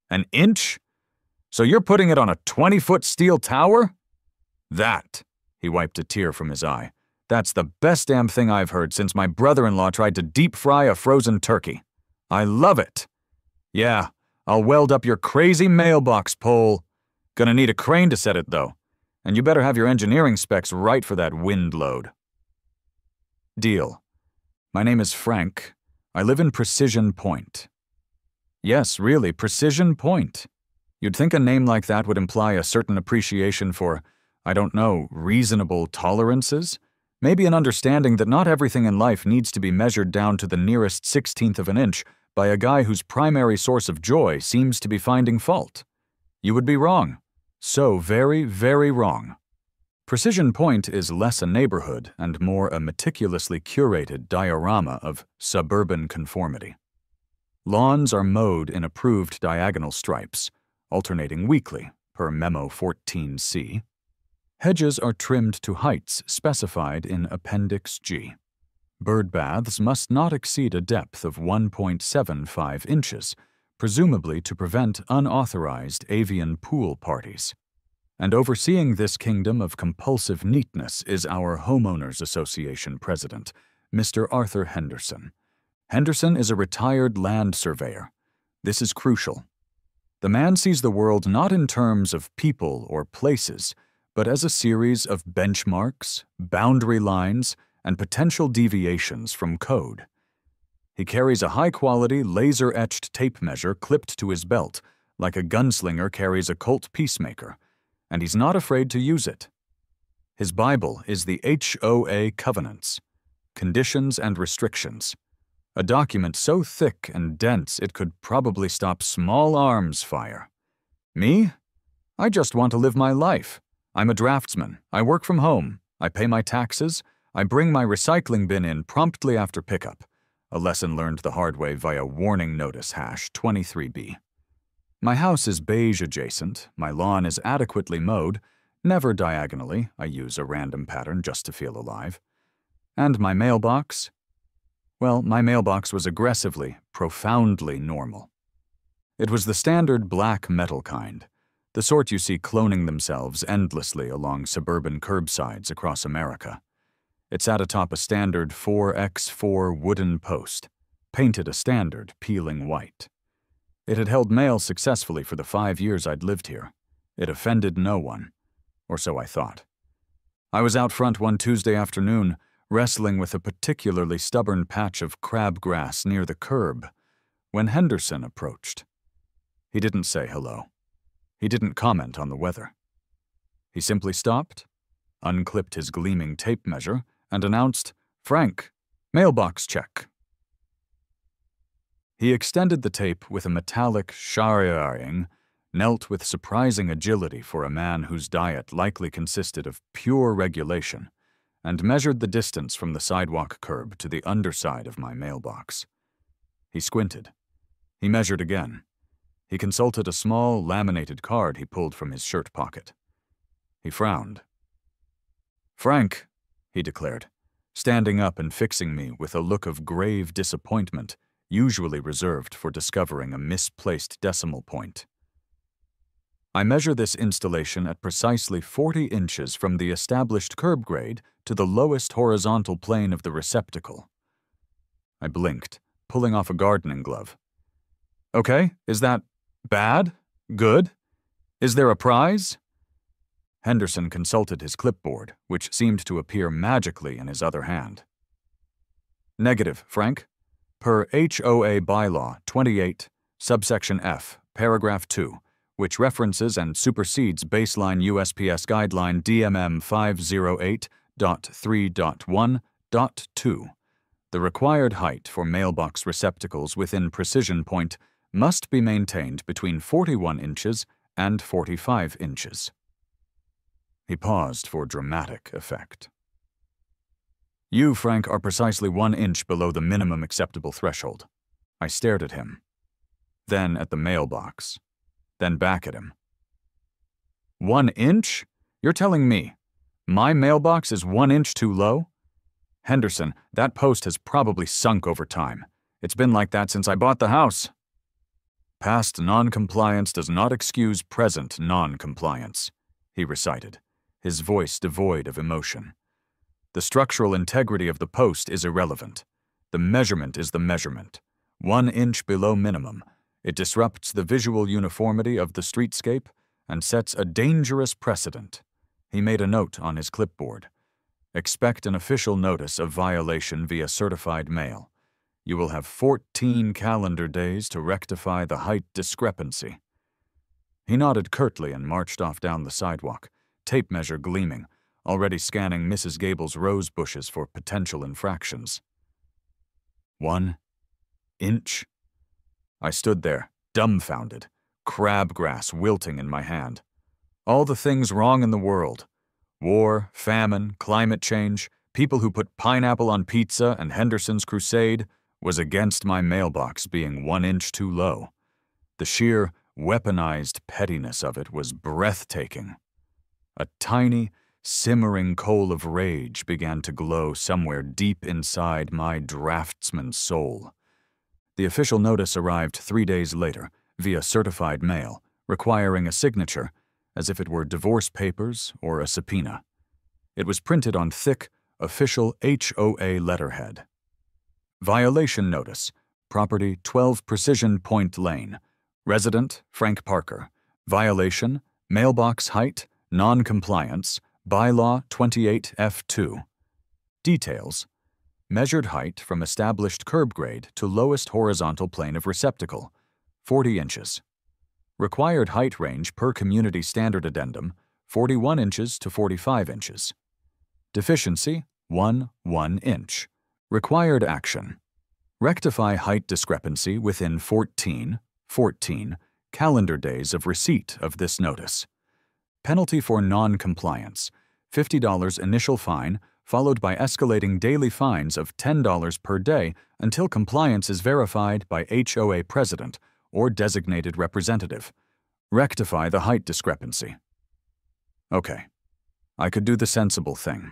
An inch? So you're putting it on a 20-foot steel tower? That, he wiped a tear from his eye, that's the best damn thing I've heard since my brother-in-law tried to deep fry a frozen turkey. I love it. Yeah, I'll weld up your crazy mailbox pole. Gonna need a crane to set it, though. And you better have your engineering specs right for that wind load. Deal. My name is Frank. I live in Precision Point. Yes, really, Precision Point. You'd think a name like that would imply a certain appreciation for, I don't know, reasonable tolerances? Maybe an understanding that not everything in life needs to be measured down to the nearest 16th of an inch by a guy whose primary source of joy seems to be finding fault. You would be wrong. So very, very wrong. Precision Point is less a neighborhood and more a meticulously curated diorama of suburban conformity. Lawns are mowed in approved diagonal stripes, alternating weekly, per Memo 14C. Hedges are trimmed to heights specified in Appendix G. Bird baths must not exceed a depth of 1.75 inches, presumably to prevent unauthorized avian pool parties. And overseeing this kingdom of compulsive neatness is our Homeowners Association president, Mr. Arthur Henderson. Henderson is a retired land surveyor. This is crucial. The man sees the world not in terms of people or places, but as a series of benchmarks, boundary lines, and potential deviations from code. He carries a high-quality, laser-etched tape measure clipped to his belt, like a gunslinger carries a Colt Peacemaker, and he's not afraid to use it. His Bible is the HOA Covenants, Conditions and Restrictions, a document so thick and dense it could probably stop small arms fire. Me? I just want to live my life. I'm a draftsman. I work from home. I pay my taxes. I bring my recycling bin in promptly after pickup, a lesson learned the hard way via warning notice hash 23B. My house is beige adjacent, my lawn is adequately mowed, never diagonally, I use a random pattern just to feel alive. And my mailbox? Well, my mailbox was aggressively, profoundly normal. It was the standard black metal kind, the sort you see cloning themselves endlessly along suburban curbsides across America. It sat atop a standard 4x4 wooden post, painted a standard peeling white. It had held mail successfully for the 5 years I'd lived here. It offended no one, or so I thought. I was out front one Tuesday afternoon, wrestling with a particularly stubborn patch of crabgrass near the curb, when Henderson approached. He didn't say hello. He didn't comment on the weather. He simply stopped, unclipped his gleaming tape measure, and announced, "Frank, mailbox check." He extended the tape with a metallic sharing, knelt with surprising agility for a man whose diet likely consisted of pure regulation, and measured the distance from the sidewalk curb to the underside of my mailbox. He squinted. He measured again. He consulted a small, laminated card he pulled from his shirt pocket. He frowned. "Frank," he declared, standing up and fixing me with a look of grave disappointment, usually reserved for discovering a misplaced decimal point. "I measure this installation at precisely 40 inches from the established curb grade to the lowest horizontal plane of the receptacle." I blinked, pulling off a gardening glove. "Okay, is that bad? Good? Is there a prize?" Henderson consulted his clipboard, which seemed to appear magically in his other hand. "Negative, Frank. Per HOA Bylaw 28, subsection F, paragraph 2, which references and supersedes baseline USPS guideline DMM 508.3.1.2, the required height for mailbox receptacles within Precision Point must be maintained between 41 inches and 45 inches. He paused for dramatic effect. "You, Frank, are precisely 1 inch below the minimum acceptable threshold." I stared at him, then at the mailbox, then back at him. 1 inch? You're telling me my mailbox is 1 inch too low? Henderson, that post has probably sunk over time. It's been like that since I bought the house. Past non-compliance does not excuse present non-compliance, he recited, his voice devoid of emotion. The structural integrity of the post is irrelevant. The measurement is the measurement. 1 inch below minimum. It disrupts the visual uniformity of the streetscape and sets a dangerous precedent. He made a note on his clipboard. Expect an official notice of violation via certified mail. You will have 14 calendar days to rectify the height discrepancy. He nodded curtly and marched off down the sidewalk, tape measure gleaming, already scanning Mrs. Gable's rose bushes for potential infractions. 1 inch? I stood there, dumbfounded, crabgrass wilting in my hand. All the things wrong in the world. War, famine, climate change, people who put pineapple on pizza and Henderson's crusade was against my mailbox being 1 inch too low. The sheer, weaponized pettiness of it was breathtaking. A tiny, simmering coal of rage began to glow somewhere deep inside my draftsman's soul. The official notice arrived 3 days later, via certified mail, requiring a signature, as if it were divorce papers or a subpoena. It was printed on thick, official HOA letterhead. Violation notice, property 12 Precision Point Lane. Resident, Frank Parker. Violation, mailbox height, non-compliance, bylaw 28F2. Details, measured height from established curb grade to lowest horizontal plane of receptacle, 40 inches. Required height range per community standard addendum, 41 inches to 45 inches. Deficiency, 1 inch. Required action, rectify height discrepancy within 14 calendar days of receipt of this notice. Penalty for non-compliance, $50 initial fine, followed by escalating daily fines of $10 per day until compliance is verified by HOA president or designated representative. Rectify the height discrepancy. Okay, I could do the sensible thing.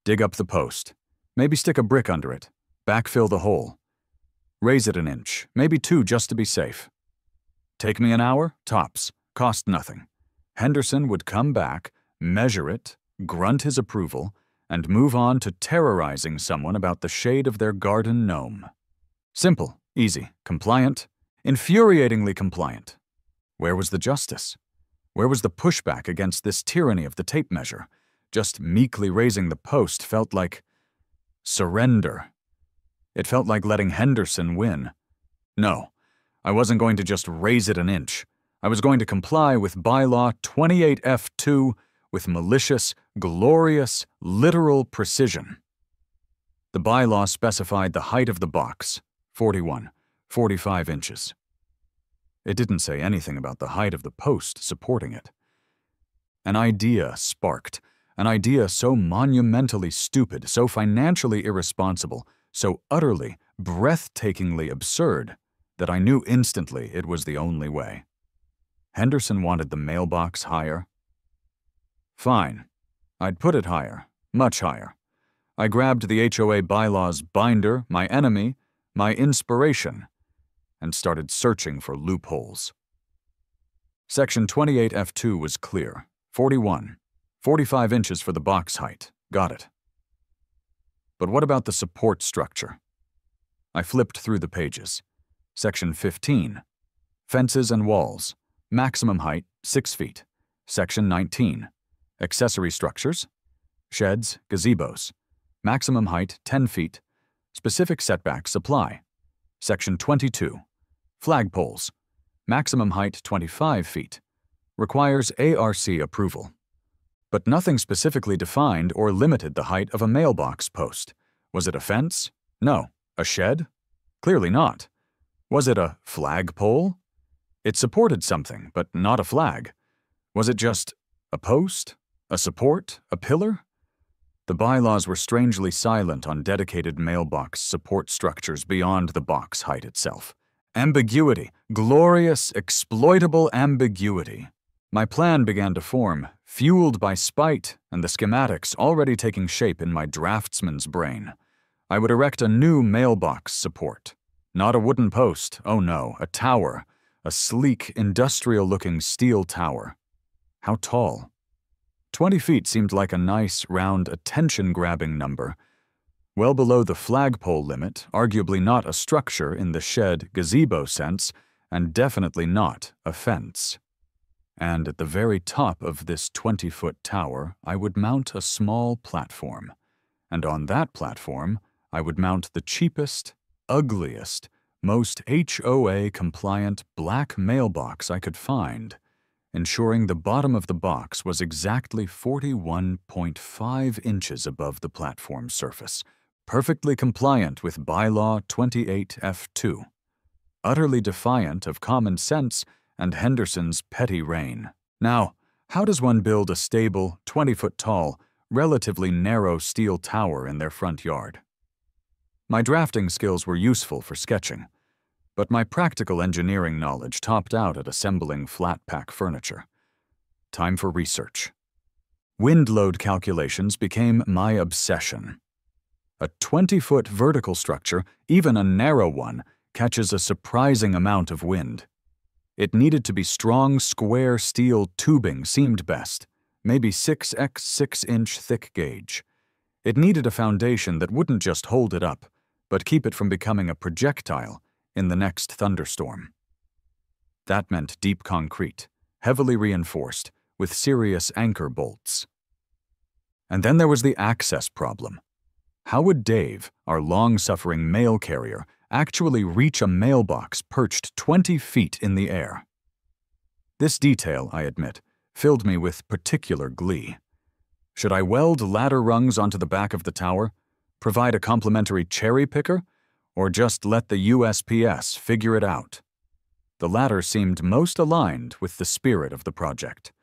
Dig up the post. Maybe stick a brick under it. Backfill the hole. Raise it 1 inch, maybe 2 just to be safe. Take me an hour, tops. Cost nothing. Henderson would come back, measure it, grunt his approval, and move on to terrorizing someone about the shade of their garden gnome. Simple, easy, compliant, infuriatingly compliant. Where was the justice? Where was the pushback against this tyranny of the tape measure? Just meekly raising the post felt like surrender. It felt like letting Henderson win. No, I wasn't going to just raise it 1 inch. I was going to comply with bylaw 28F2 with malicious, glorious, literal precision. The bylaw specified the height of the box, 45 inches. It didn't say anything about the height of the post supporting it. An idea sparked, an idea so monumentally stupid, so financially irresponsible, so utterly, breathtakingly absurd, that I knew instantly it was the only way. Henderson wanted the mailbox higher. Fine. I'd put it higher, much higher. I grabbed the HOA bylaws binder, my enemy, my inspiration, and started searching for loopholes. Section 28F2 was clear. 45 inches for the box height. Got it. But what about the support structure? I flipped through the pages. Section 15. Fences and walls. Maximum height, 6 feet. Section 19. Accessory structures. Sheds, gazebos. Maximum height, 10 feet. Specific setbacks apply. Section 22. Flagpoles. Maximum height, 25 feet. Requires ARC approval. But nothing specifically defined or limited the height of a mailbox post. Was it a fence? No. A shed? Clearly not. Was it a flagpole? It supported something, but not a flag. Was it just a post? A support? A pillar? The bylaws were strangely silent on dedicated mailbox support structures beyond the box height itself. Ambiguity. Glorious, exploitable ambiguity. My plan began to form, fueled by spite and the schematics already taking shape in my draftsman's brain. I would erect a new mailbox support. Not a wooden post, oh no, a tower. A sleek, industrial-looking steel tower. How tall? 20 feet seemed like a nice, round, attention-grabbing number. Well below the flagpole limit, arguably not a structure in the shed gazebo sense, and definitely not a fence. And at the very top of this 20-foot tower, I would mount a small platform. And on that platform, I would mount the cheapest, ugliest, most HOA-compliant black mailbox I could find, ensuring the bottom of the box was exactly 41.5 inches above the platform surface, perfectly compliant with Bylaw 28F2, utterly defiant of common sense and Henderson's petty reign. Now, how does one build a stable, 20-foot-tall, relatively narrow steel tower in their front yard? My drafting skills were useful for sketching, but my practical engineering knowledge topped out at assembling flat-pack furniture. Time for research. Wind load calculations became my obsession. A 20-foot vertical structure, even a narrow one, catches a surprising amount of wind. It needed to be strong, square steel tubing seemed best, maybe 6x 6-inch thick gauge. It needed a foundation that wouldn't just hold it up, but keep it from becoming a projectile in the next thunderstorm. That meant deep concrete, heavily reinforced, with serious anchor bolts. And then there was the access problem. How would Dave, our long-suffering mail carrier, actually reach a mailbox perched 20 feet in the air? This detail, I admit, filled me with particular glee. Should I weld ladder rungs onto the back of the tower, provide a complimentary cherry picker, or just let the USPS figure it out? The latter seemed most aligned with the spirit of the project.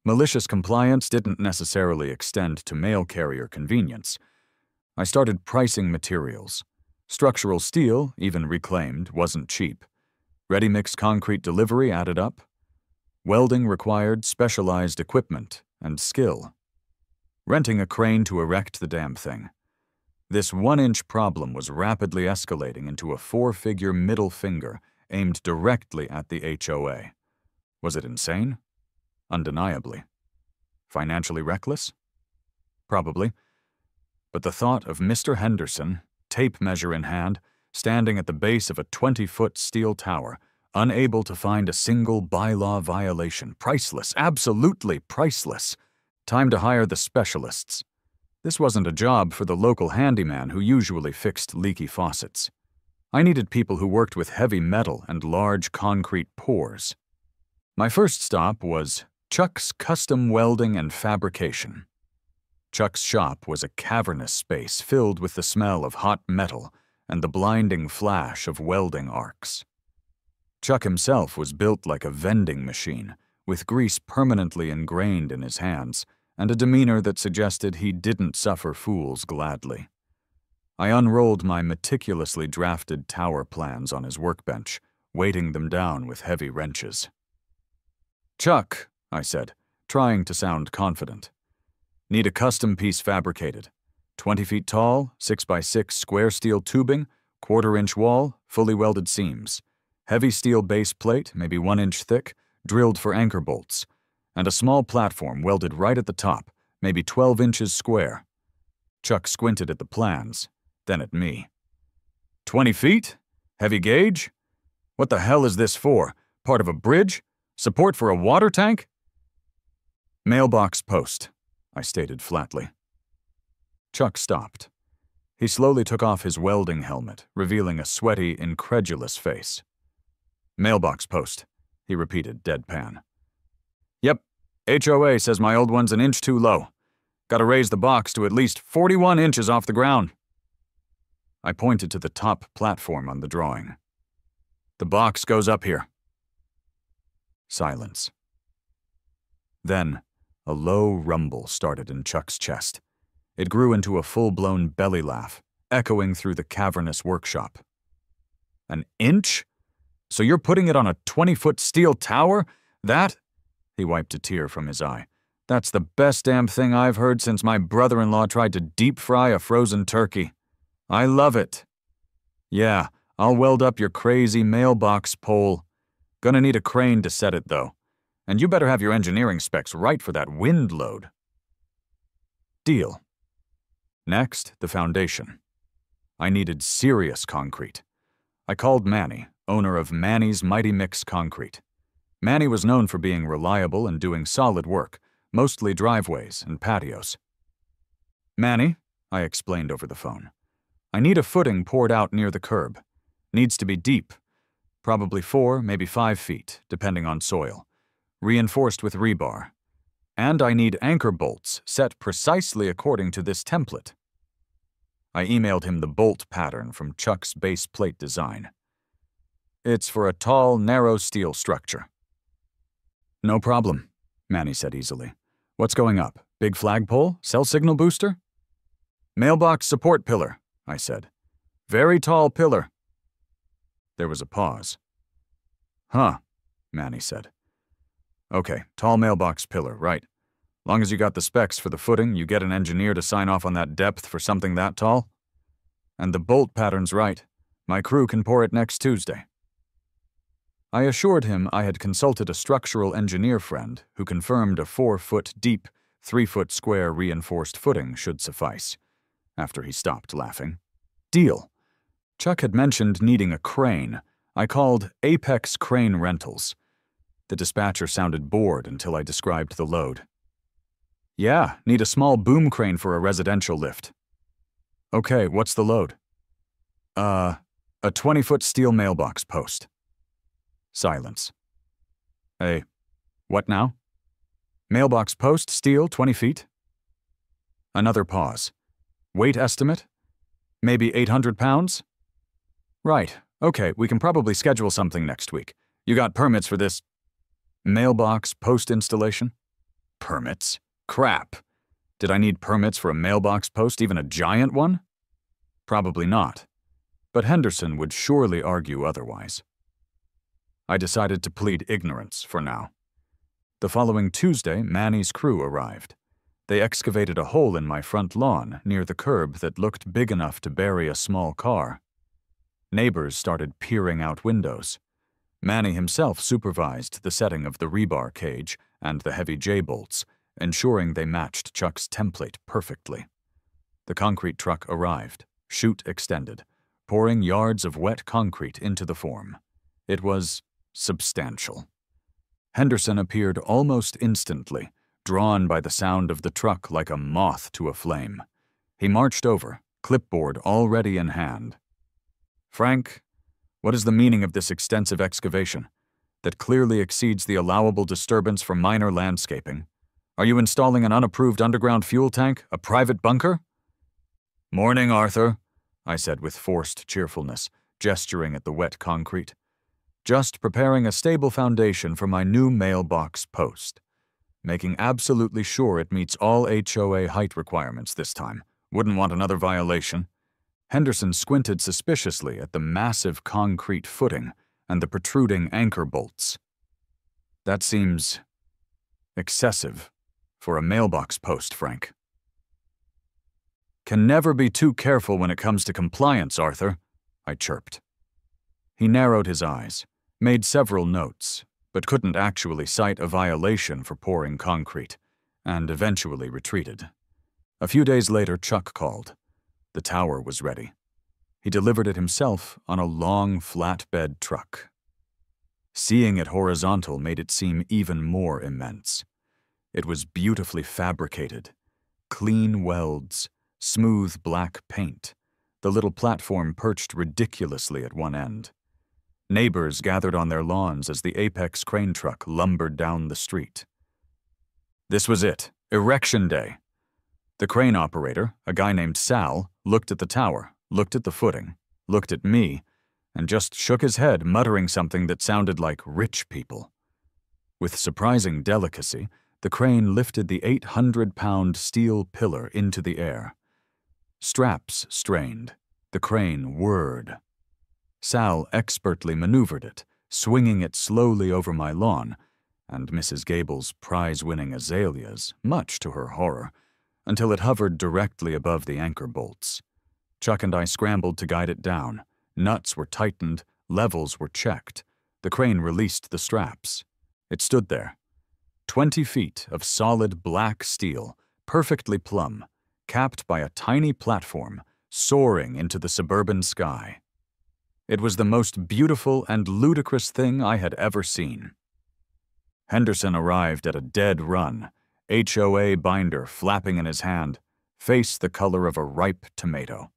Malicious compliance didn't necessarily extend to mail carrier convenience. I started pricing materials. Structural steel, even reclaimed, wasn't cheap. Ready-mix concrete delivery added up. Welding required specialized equipment and skill. Renting a crane to erect the damn thing. This 1-inch problem was rapidly escalating into a 4-figure middle finger aimed directly at the HOA. Was it insane? Undeniably. Financially reckless? Probably. But the thought of Mr. Henderson, tape measure in hand, standing at the base of a 20-foot steel tower, unable to find a single bylaw violation, priceless, absolutely priceless. Time to hire the specialists. This wasn't a job for the local handyman who usually fixed leaky faucets. I needed people who worked with heavy metal and large concrete pours. My first stop was Chuck's Custom Welding and Fabrication. Chuck's shop was a cavernous space filled with the smell of hot metal and the blinding flash of welding arcs. Chuck himself was built like a vending machine, with grease permanently ingrained in his hands, and a demeanor that suggested he didn't suffer fools gladly. I unrolled my meticulously drafted tower plans on his workbench, weighting them down with heavy wrenches. "Chuck," I said, trying to sound confident. "Need a custom piece fabricated. 20 feet tall, 6x6 square steel tubing, 1/4-inch wall, fully welded seams. Heavy steel base plate, maybe 1 inch thick, drilled for anchor bolts. And a small platform welded right at the top, maybe 12 inches square." Chuck squinted at the plans, then at me. 20 feet? Heavy gauge? What the hell is this for? Part of a bridge? Support for a water tank? "Mailbox post," I stated flatly. Chuck stopped. He slowly took off his welding helmet, revealing a sweaty, incredulous face. "Mailbox post," he repeated deadpan. "Yep, HOA says my old one's an inch too low. Gotta raise the box to at least 41 inches off the ground." I pointed to the top platform on the drawing. "The box goes up here." Silence. Then, a low rumble started in Chuck's chest. It grew into a full-blown belly laugh, echoing through the cavernous workshop. "An inch? So you're putting it on a 20-foot steel tower? That—" He wiped a tear from his eye. "That's the best damn thing I've heard since my brother-in-law tried to deep fry a frozen turkey. I love it. Yeah, I'll weld up your crazy mailbox pole. Gonna need a crane to set it, though. And you better have your engineering specs right for that wind load. Deal. Next, the foundation. I needed serious concrete. I called Manny, owner of Manny's Mighty Mix Concrete. Manny was known for being reliable and doing solid work, mostly driveways and patios. Manny, I explained over the phone, I need a footing poured out near the curb. Needs to be deep, probably 4, maybe 5 feet, depending on soil, reinforced with rebar. And I need anchor bolts set precisely according to this template. I emailed him the bolt pattern from Chuck's base plate design. It's for a tall, narrow steel structure. No problem, Manny said easily. What's going up? Big flagpole? Cell signal booster? Mailbox support pillar, I said. Very tall pillar. There was a pause. Huh, Manny said. Okay, tall mailbox pillar, right. Long as you got the specs for the footing, you get an engineer to sign off on that depth for something that tall? And the bolt pattern's right. My crew can pour it next Tuesday. I assured him I had consulted a structural engineer friend who confirmed a 4-foot deep, 3-foot square reinforced footing should suffice. After he stopped laughing. Deal. Chuck had mentioned needing a crane. I called Apex Crane Rentals. The dispatcher sounded bored until I described the load. Yeah, need a small boom crane for a residential lift. Okay, what's the load? A 20-foot steel mailbox post. Silence. Hey, what now? Mailbox post, steel, 20 feet? Another pause. Weight estimate? Maybe 800 pounds? Right, okay, we can probably schedule something next week. You got permits for this mailbox post installation? Permits? Crap. Did I need permits for a mailbox post, even a giant one? Probably not. But Henderson would surely argue otherwise. I decided to plead ignorance for now. The following Tuesday, Manny's crew arrived. They excavated a hole in my front lawn near the curb that looked big enough to bury a small car. Neighbors started peering out windows. Manny himself supervised the setting of the rebar cage and the heavy J-bolts, ensuring they matched Chuck's template perfectly. The concrete truck arrived, chute extended, pouring yards of wet concrete into the form. It was substantial. Henderson appeared almost instantly, drawn by the sound of the truck like a moth to a flame. He marched over, clipboard already in hand. Frank, what is the meaning of this extensive excavation that clearly exceeds the allowable disturbance for minor landscaping? Are you installing an unapproved underground fuel tank, a private bunker? Morning, Arthur, I said with forced cheerfulness, gesturing at the wet concrete. Just preparing a stable foundation for my new mailbox post. Making absolutely sure it meets all HOA height requirements this time. Wouldn't want another violation. Henderson squinted suspiciously at the massive concrete footing and the protruding anchor bolts. That seems excessive for a mailbox post, Frank. Can never be too careful when it comes to compliance, Arthur, I chirped. He narrowed his eyes, made several notes, but couldn't actually cite a violation for pouring concrete, and eventually retreated. A few days later, Chuck called. The tower was ready. He delivered it himself on a long, flatbed truck. Seeing it horizontal made it seem even more immense. It was beautifully fabricated. Clean welds, smooth black paint. The little platform perched ridiculously at one end. Neighbors gathered on their lawns as the Apex crane truck lumbered down the street. This was it, erection day. The crane operator, a guy named Sal, looked at the tower, looked at the footing, looked at me, and just shook his head, muttering something that sounded like rich people. With surprising delicacy, the crane lifted the 800-pound steel pillar into the air. Straps strained. The crane whirred. Sal expertly maneuvered it, swinging it slowly over my lawn, and Mrs. Gable's prize-winning azaleas, much to her horror, until it hovered directly above the anchor bolts. Chuck and I scrambled to guide it down. Nuts were tightened, levels were checked. The crane released the straps. It stood there. 20 feet of solid black steel, perfectly plumb, capped by a tiny platform, soaring into the suburban sky. It was the most beautiful and ludicrous thing I had ever seen. Henderson arrived at a dead run, HOA binder flapping in his hand, face the color of a ripe tomato.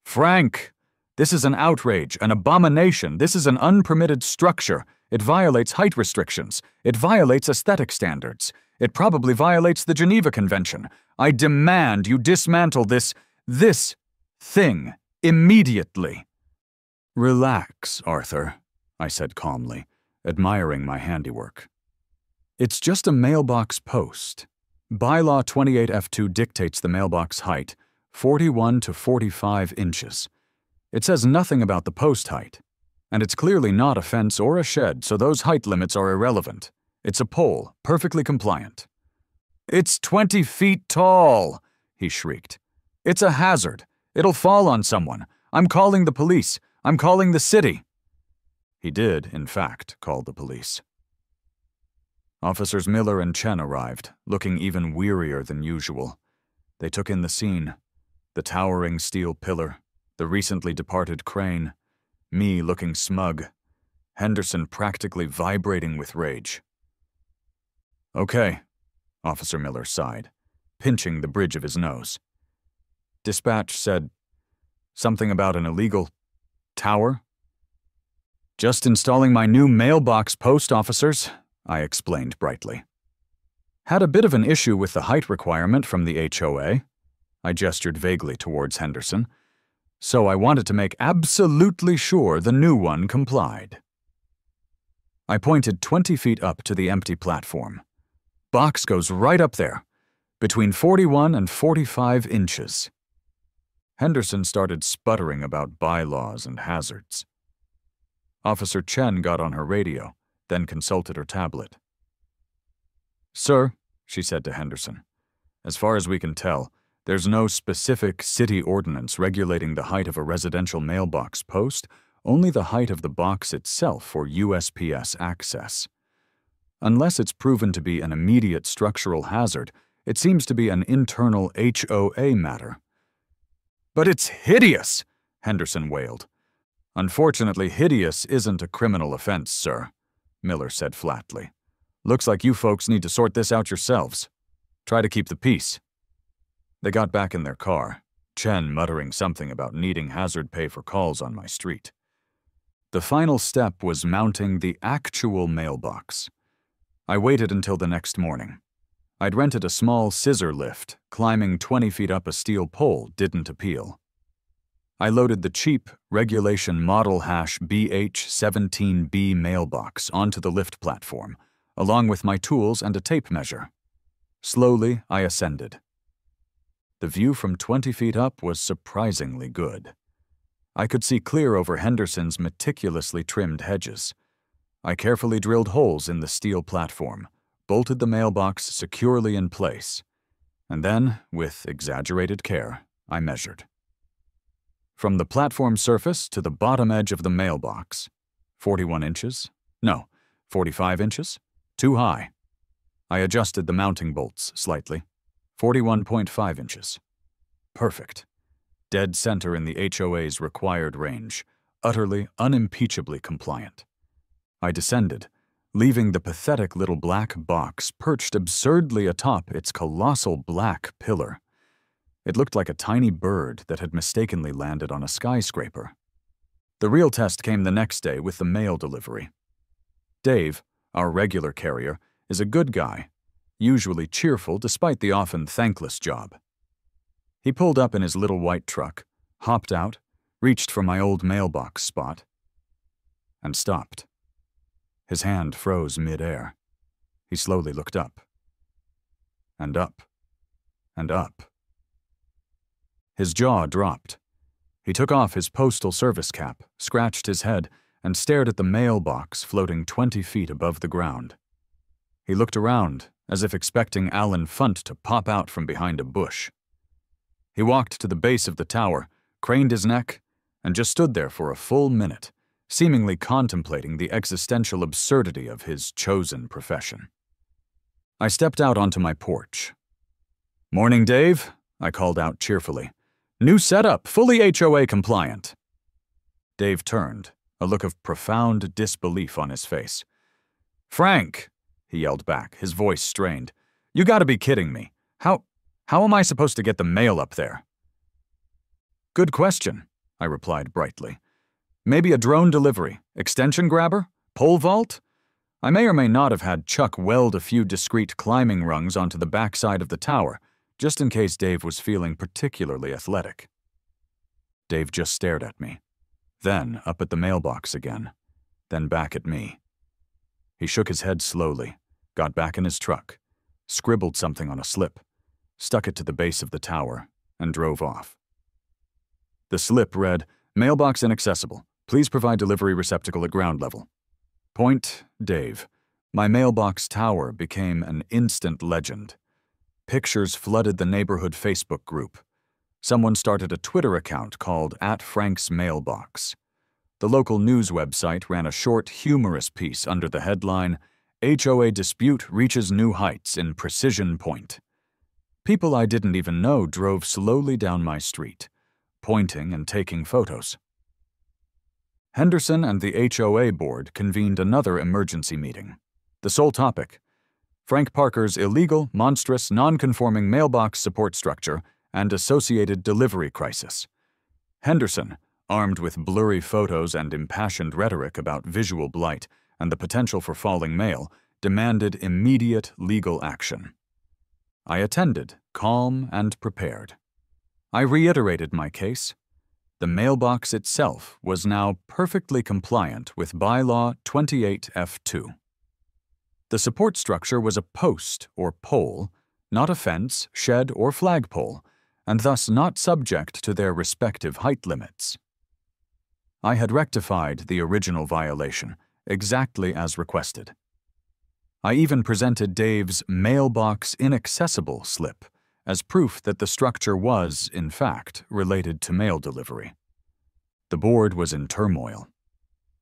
"Frank! This is an outrage, an abomination. This is an unpermitted structure. It violates height restrictions. It violates aesthetic standards. It probably violates the Geneva Convention. I demand you dismantle this thing immediately." "Relax, Arthur," I said calmly, admiring my handiwork. "It's just a mailbox post. Bylaw 28F2 dictates the mailbox height, 41 to 45 inches. It says nothing about the post height. And it's clearly not a fence or a shed, so those height limits are irrelevant. It's a pole, perfectly compliant." "It's 20 feet tall," he shrieked. "It's a hazard. It'll fall on someone. I'm calling the police. I'm calling the city." He did, in fact, call the police. Officers Miller and Chen arrived, looking even wearier than usual. They took in the scene: the towering steel pillar, the recently departed crane, me looking smug, Henderson practically vibrating with rage. "Okay," Officer Miller sighed, pinching the bridge of his nose. "Dispatch said something about an illegal tower?" "Just installing my new mailbox post, officers," I explained brightly. "Had a bit of an issue with the height requirement from the HOA. I gestured vaguely towards Henderson. "So I wanted to make absolutely sure the new one complied." I pointed 20 feet up to the empty platform. "Box goes right up there, between 41 and 45 inches. Henderson started sputtering about bylaws and hazards. Officer Chen got on her radio, then consulted her tablet. "Sir," she said to Henderson, "as far as we can tell, there's no specific city ordinance regulating the height of a residential mailbox post, only the height of the box itself for USPS access. Unless it's proven to be an immediate structural hazard, it seems to be an internal HOA matter." "But it's hideous!" Henderson wailed. "Unfortunately, hideous isn't a criminal offense, sir," Miller said flatly. "Looks like you folks need to sort this out yourselves. Try to keep the peace." They got back in their car, Chen muttering something about needing hazard pay for calls on my street. The final step was mounting the actual mailbox. I waited until the next morning. I'd rented a small scissor lift. Climbing 20 feet up a steel pole didn't appeal. I loaded the cheap, regulation model hash BH17B mailbox onto the lift platform, along with my tools and a tape measure. Slowly, I ascended. The view from 20 feet up was surprisingly good. I could see clear over Henderson's meticulously trimmed hedges. I carefully drilled holes in the steel platform, bolted the mailbox securely in place, and then, with exaggerated care, I measured. From the platform surface to the bottom edge of the mailbox, 41 inches? No, 45 inches? Too high. I adjusted the mounting bolts slightly. 41.5 inches. Perfect. Dead center in the HOA's required range, utterly, unimpeachably compliant. I descended, leaving the pathetic little black box perched absurdly atop its colossal black pillar. It looked like a tiny bird that had mistakenly landed on a skyscraper. The real test came the next day with the mail delivery. Dave, our regular carrier, is a good guy, usually cheerful despite the often thankless job. He pulled up in his little white truck, hopped out, reached for my old mailbox spot, and stopped. His hand froze mid-air. He slowly looked up. And up. And up. His jaw dropped. He took off his postal service cap, scratched his head, and stared at the mailbox floating 20 feet above the ground. He looked around, as if expecting Alan Funt to pop out from behind a bush. He walked to the base of the tower, craned his neck, and just stood there for a full minute, seemingly contemplating the existential absurdity of his chosen profession. I stepped out onto my porch. "Morning, Dave," I called out cheerfully. "New setup, fully HOA compliant." Dave turned, a look of profound disbelief on his face. "Frank," he yelled back, his voice strained. "You gotta be kidding me. How am I supposed to get the mail up there?" "Good question," I replied brightly. "Maybe a drone delivery, extension grabber, pole vault? I may or may not have had Chuck weld a few discreet climbing rungs onto the backside of the tower, just in case Dave was feeling particularly athletic." Dave just stared at me, then up at the mailbox again, then back at me. He shook his head slowly, got back in his truck, scribbled something on a slip, stuck it to the base of the tower, and drove off. The slip read, "Mailbox inaccessible. Please provide delivery receptacle at ground level." Point, Dave. My mailbox tower became an instant legend. Pictures flooded the neighborhood Facebook group. Someone started a Twitter account called @FranksMailbox. The local news website ran a short, humorous piece under the headline, "HOA dispute reaches new heights in Precision Point." People I didn't even know drove slowly down my street, pointing and taking photos. Henderson and the HOA board convened another emergency meeting. The sole topic: Frank Parker's illegal, monstrous, non-conforming mailbox support structure and associated delivery crisis. Henderson, armed with blurry photos and impassioned rhetoric about visual blight and the potential for falling mail, demanded immediate legal action. I attended, calm and prepared. I reiterated my case. The mailbox itself was now perfectly compliant with Bylaw 28F2. The support structure was a post or pole, not a fence, shed, or flagpole, and thus not subject to their respective height limits. I had rectified the original violation, exactly as requested. I even presented Dave's "Mailbox Inaccessible" slip as proof that the structure was, in fact, related to mail delivery. The board was in turmoil.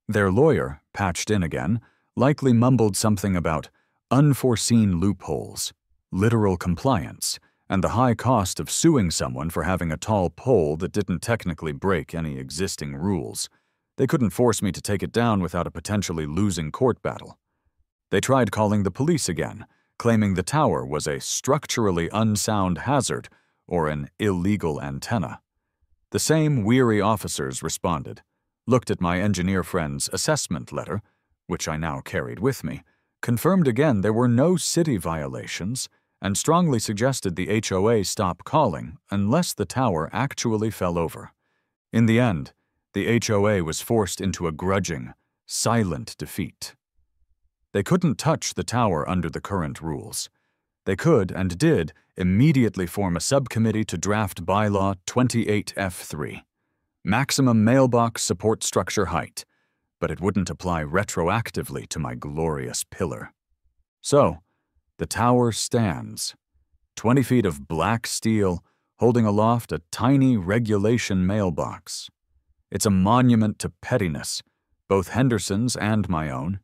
Their lawyer, patched in again, likely mumbled something about unforeseen loopholes, literal compliance, and the high cost of suing someone for having a tall pole that didn't technically break any existing rules. They couldn't force me to take it down without a potentially losing court battle. They tried calling the police again, claiming the tower was a structurally unsound hazard or an illegal antenna. The same weary officers responded, looked at my engineer friend's assessment letter, which I now carried with me, confirmed again there were no city violations, and strongly suggested the HOA stop calling unless the tower actually fell over. In the end, the HOA was forced into a grudging, silent defeat. They couldn't touch the tower under the current rules. They could, and did, immediately form a subcommittee to draft Bylaw 28F3, maximum mailbox support structure height, but it wouldn't apply retroactively to my glorious pillar. So, the tower stands, 20 feet of black steel, holding aloft a tiny regulation mailbox. It's a monument to pettiness, both Henderson's and my own.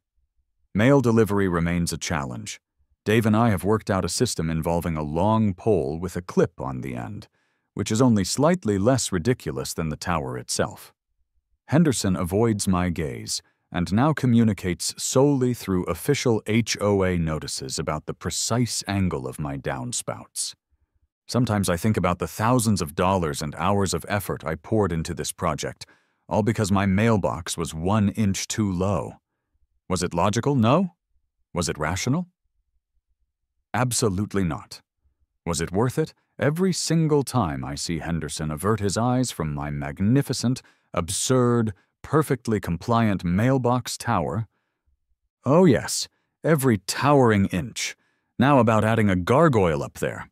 Mail delivery remains a challenge. Dave and I have worked out a system involving a long pole with a clip on the end, which is only slightly less ridiculous than the tower itself. Henderson avoids my gaze and now communicates solely through official HOA notices about the precise angle of my downspouts. Sometimes I think about the thousands of dollars and hours of effort I poured into this project, all because my mailbox was 1 inch too low. Was it logical? No. Was it rational? Absolutely not. Was it worth it? Every single time I see Henderson avert his eyes from my magnificent, absurd, perfectly compliant mailbox tower. Oh yes, every towering inch. Now about adding a gargoyle up there.